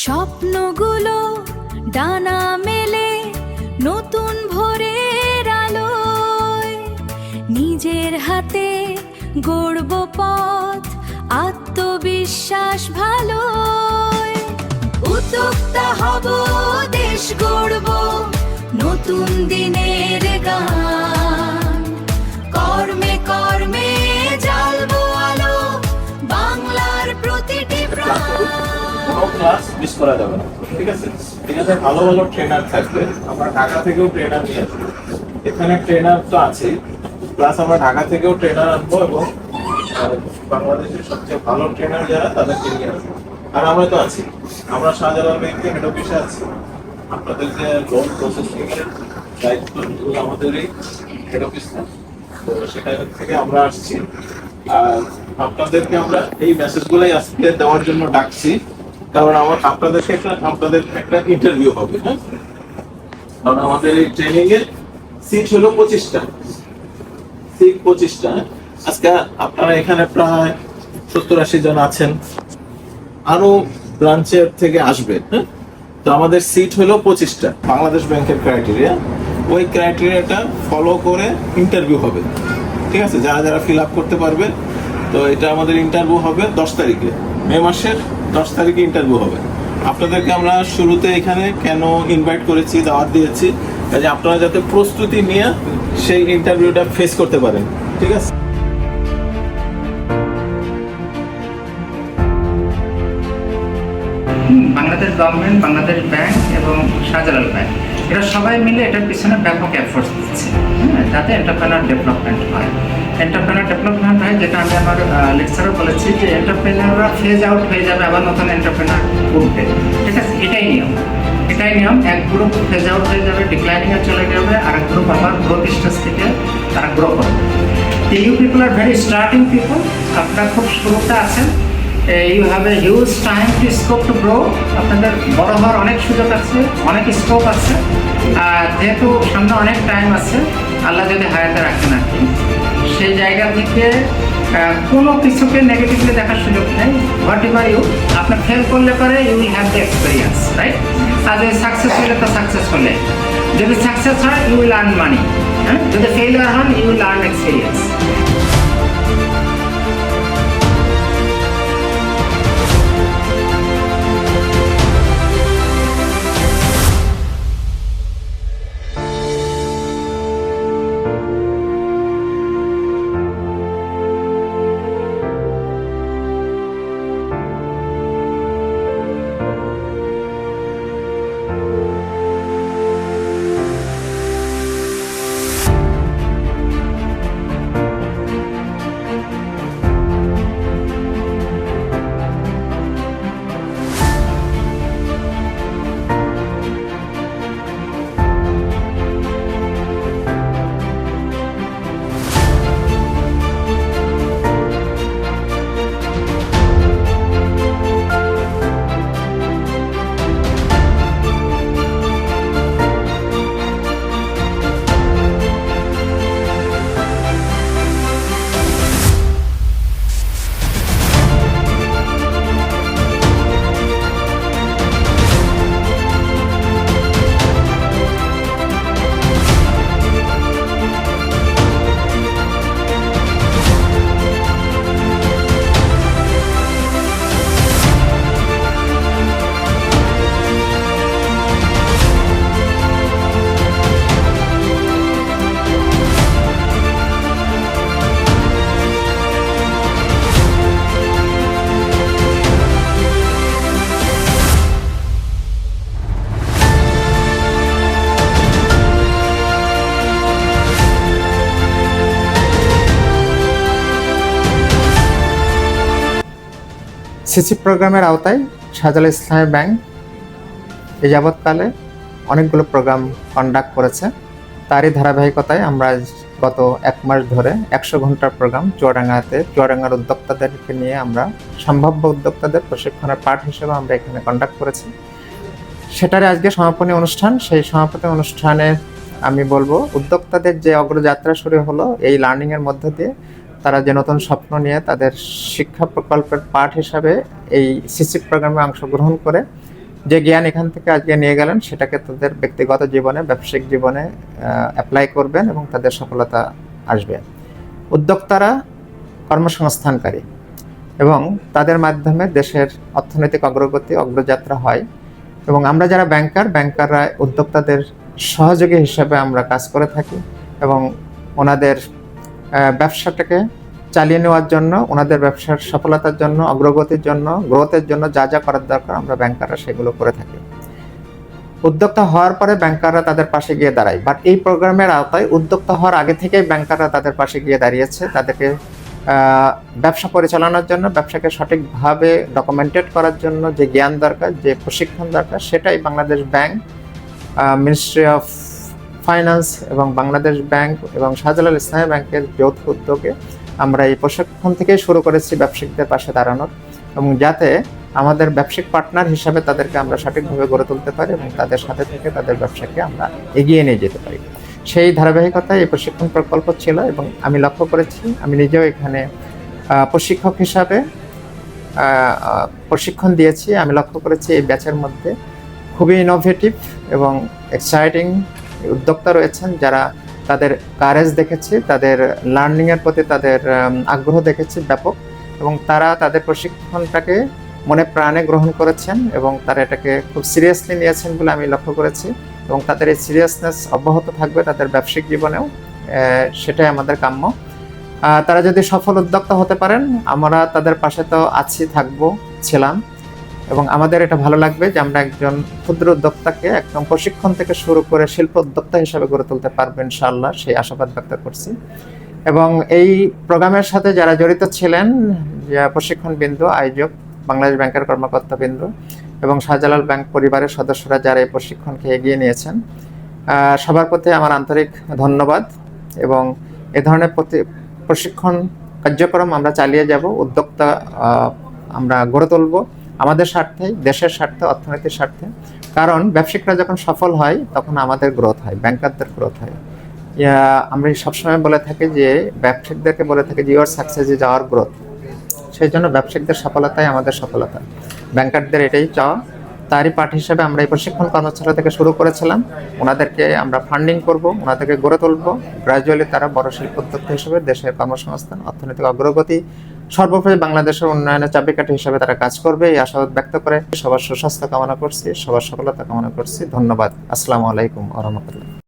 স্বপ্নগুলো ডানা মেলে নতুন ভোরের আলোয়, নিজের হাতে গড়ব পথ, আত্মবিশ্বাস ভালো, উদ্যোক্তা হব, দেশ গড়ব, নতুন দিনের গান, কর্মে কর্মে জ্বালবো আলো, বাংলার প্রতিটি প্রাণ। ক্লাস মিস করা যাবে না, ঠিক আছে? এখানে ভালো ভালো ট্রেনার থাকবে, আমরা ঢাকা থেকেও ট্রেনার নিয়ে আসবো। এখানে ট্রেনার তো আছে, প্লাস আমরা ঢাকা থেকেও ট্রেনার আনবো এবং বাংলাদেশের সবচেয়ে ভালো ট্রেনার যারা তাদেরকে নিয়ে আসবো। আর আমরা তো আছি, আমরা শাহজালাল ব্যাংকের হেড অফিসে আছি। আপনাদের যে লোন প্রসেসিং এর দায়িত্ব আমাদেরই হেড অফিস, তো সেটা থেকে আমরা আসছি। আর আপনাদেরকে আমরা এই মেসেজগুলাই আজকে দেওয়ার জন্য ডাকছি, কারণ আপনাদের একটা ইন্টারভিউ হবে। হ্যাঁ, কারণ আমাদের এই ট্রেনিং এর সিট হলো 25টা। আজকে আপনারা এখানে প্রায় 70-80 জন আছেন, আরো ব্রাঞ্চের থেকে আসবে। হ্যাঁ, তো আমাদের সিট হলো 25টা। বাংলাদেশ ব্যাংকের ক্রাইটেরিয়া, ওই ক্রাইটেরিয়াটা ফলো করে ইন্টারভিউ হবে, ঠিক আছে? যারা যারা ফিল আপ করতে পারবে, তো এটা আমাদের ইন্টারভিউ হবে 10 তারিখে, মে মাসের 10 তারিখে ইন্টারভিউ হবে। আপনাদেরকে আমরা শুরুতে এখানে কেন ইনভাইট করেছি, দাওয়াত দিয়েছি, যে আপনারা যাতে প্রস্তুতি নিয়ে সেই ইন্টারভিউটা ফেস করতে পারেন, ঠিক আছে? বাংলাদেশ গভর্নমেন্ট, বাংলাদেশ ব্যাংক এবং শাহজালাল ব্যাংক এরা সবাই মিলে এটার পিছনে ব্যাপক এফোর্টস দিচ্ছে, যাতে এন্টারপ্রেনার ডেভেলপমেন্ট হয়। যেটা আমি আমার লেকচারও বলেছি, যে এন্টারপ্রেনাররা ফেজ আউট হয়ে যাবে, আবার নতুন এন্টারপ্রেনার উঠবে, ঠিক আছে? এটাই নিয়ম। এক গ্রুপ ফেজ আউট হয়ে যাবে, ডিক্লাইনিংয়ে চলে যাবে, আর এক গ্রুপ আবার গ্রোথ স্টেজ থেকে তারা গ্রো করবে। You people are very starting people, আপনারা খুব শুরুতে আছেন, you have a huge time to scope to grow. আপনাদের বড় হওয়ার অনেক সুযোগ আছে, অনেক স্কোপ আছে। আর যেহেতু সামনে অনেক টাইম আছে, আল্লাহ যদি হায়াতে রাখেন আর কি, সেই জায়গা থেকে কোনো কিছুকে নেগেটিভলি দেখার সুযোগ নেই। হোয়াট এভার ইউ, আপনি ফেল করলে পরে you will have the experience, right? আর যদি সাকসেস হলে তো সাকসেস হলে, যদি সাকসেস হয় ইউ উইল আর্ন মানি, হ্যাঁ? যদি ফেলিয়ার হন you will earn experience. CC প্রোগ্রামের আওতায় শাহজালাল ইসলামী ব্যাংক এ যাবৎকালে অনেকগুলো প্রোগ্রাম কন্ডাক্ট করেছে। তারই ধারাবাহিকতায় আমরা গত 1 মাস ধরে 100 ঘন্টার প্রোগ্রাম চুয়াডাঙ্গার উদ্যোক্তাদেরকে নিয়ে আমরা সম্ভাব্য উদ্যোক্তাদের প্রশিক্ষণের পার্ট হিসেবে আমরা এখানে কন্ডাক্ট করেছি। সেটারে আজকে সমাপনী অনুষ্ঠান। সেই সমাপনী অনুষ্ঠানে আমি বলবো, উদ্যোক্তাদের যে অগ্রযাত্রা শুরু হলো এই লার্নিংয়ের মধ্য দিয়ে, তারা যে নতুন স্বপ্ন নিয়ে তাদের শিক্ষা প্রকল্পের পার্ট হিসাবে এই সিসি প্রোগ্রামে অংশগ্রহণ করে যে জ্ঞান এখান থেকে আজকে নিয়ে গেলেন সেটাকে তাদের ব্যক্তিগত জীবনে, ব্যবসায়িক জীবনে অ্যাপ্লাই করবেন এবং তাদের সফলতা আসবে। উদ্যোক্তারা কর্মসংস্থানকারী এবং তাদের মাধ্যমে দেশের অর্থনৈতিক অগ্রযাত্রা হয় এবং আমরা যারা ব্যাংকাররা উদ্যোক্তাদের সহযোগী হিসেবে আমরা কাজ করে থাকি এবং ওনাদের ব্যবসাটাকে চালিয়ে নেওয়ার জন্য, ওনাদের ব্যবসার সফলতার জন্য, অগ্রগতির জন্য, গ্রোথের জন্য যা যা করার দরকার আমরা ব্যাংকাররা সেগুলো করে থাকি। উদ্যোক্তা হওয়ার পরে ব্যাংকাররা তাদের পাশে গিয়ে দাঁড়ায়, বাট এই প্রোগ্রামের আওতায় উদ্যোক্তা হওয়ার আগে থেকেই ব্যাংকাররা তাদের পাশে গিয়ে দাঁড়িয়েছে। তাদেরকে ব্যবসা পরিচালনার জন্য, ব্যবসাকে সঠিকভাবে ডকুমেন্টেড করার জন্য যে জ্ঞান দরকার, যে প্রশিক্ষণ দরকার, সেটাই Bangladesh bank, ministry of finance এবং বাংলাদেশ ব্যাংক এবং শাহজালাল ইসলামী ব্যাংকের যৌথ উদ্যোগে আমরা এই প্রশিক্ষণ থেকেই শুরু করেছি ব্যবসায়িকদের পাশে দাঁড়ানোর, এবং যাতে আমাদের ব্যবসায়িক পার্টনার হিসাবে তাদেরকে আমরা সঠিকভাবে গড়ে তুলতে পারি এবং তাদের সাথে থেকে তাদের ব্যবসাকে আমরা এগিয়ে নিয়ে যেতে পারি। সেই ধারাবাহিকতায় এই প্রশিক্ষণ প্রকল্প ছিল এবং আমি লক্ষ্য করেছি, আমি নিজেও এখানে প্রশিক্ষক হিসাবে প্রশিক্ষণ দিয়েছি। আমি লক্ষ্য করেছি এই ব্যাচের মধ্যে খুবই ইনোভেটিভ এবং এক্সাইটিং উদ্যোক্তা রয়েছেন, যারা তাদের কারেজ দেখেছি, তাদের লার্নিংয়ের প্রতি তাদের আগ্রহ দেখেছি ব্যাপক, এবং তারা তাদের প্রশিক্ষণটাকে মনে প্রাণে গ্রহণ করেছেন এবং তারা এটাকে খুব সিরিয়াসলি নিয়েছেন বলে আমি লক্ষ্য করেছি, এবং তাদের এই সিরিয়াসনেস অব্যাহত থাকবে তাদের ব্যবসায়িক জীবনেও, সেটাই আমাদের কাম্য। তারা যদি সফল উদ্যোক্তা হতে পারেন, আমরা তাদের পাশে তো আছি, থাকবো, ছিলাম, এবং আমাদের এটা ভালো লাগবে যে আমরা একজন ক্ষুদ্র উদ্যোক্তাকে একদম প্রশিক্ষণ থেকে শুরু করে শিল্প উদ্যোক্তা হিসেবে গড়ে তুলতে পারবো ইনশাআল্লাহ, সেই আশাবাদ ব্যক্ত করছি। এবং এই প্রোগ্রামের সাথে যারা জড়িত ছিলেন, প্রশিক্ষণ বিন্দু, আয়োজক, বাংলাদেশ ব্যাংকের কর্মকর্তা বিন্দু এবং শাহজালাল ব্যাংক পরিবারের সদস্যরা যারা এই প্রশিক্ষণকে এগিয়ে নিয়েছেন, সবার প্রতি আমার আন্তরিক ধন্যবাদ। এবং এ ধরনের প্রশিক্ষণ কার্যক্রম আমরা চালিয়ে যাব, উদ্যোক্তা আমরা গড়ে তুলব আমাদের স্বার্থে, দেশের স্বার্থে, অর্থনীতির স্বার্থে। কারণ ব্যবসায়িকরা যখন সফল হয় তখন আমাদের গ্রোথ হয়, ব্যাংকারদের গ্রোথ হয়। আমরা সবসময় বলে থাকি যে, ব্যবসায়িকদেরকে বলে থাকি যে your success is our growth. সেই জন্য ব্যবসায়িকদের সফলতাই আমাদের সফলতা, ব্যাংকারদের এটাই চাওয়া। তারই পার্ট হিসেবে আমরা এই প্রশিক্ষণ কর্মশালা থেকে শুরু করেছিলাম। ওনাদেরকে আমরা ফান্ডিং করব, ওনাদেরকে গড়ে তুলব, গ্রাজুয়ালি তারা বড় শিল্প উদ্যোক্তা হিসেবে দেশের কর্মসংস্থান, অর্থনৈতিক অগ্রগতি, সর্বোপরি বাংলাদেশের উন্নয়নের চাবিকাঠি হিসেবে তারা কাজ করবে, এই আশাবাদ ব্যক্ত করে সবার সুস্বাস্থ্য কামনা করছি, সবার সফলতা কামনা করছি। ধন্যবাদ। আসসালামু আলাইকুম ওয়া রাহমাতুল্লাহ।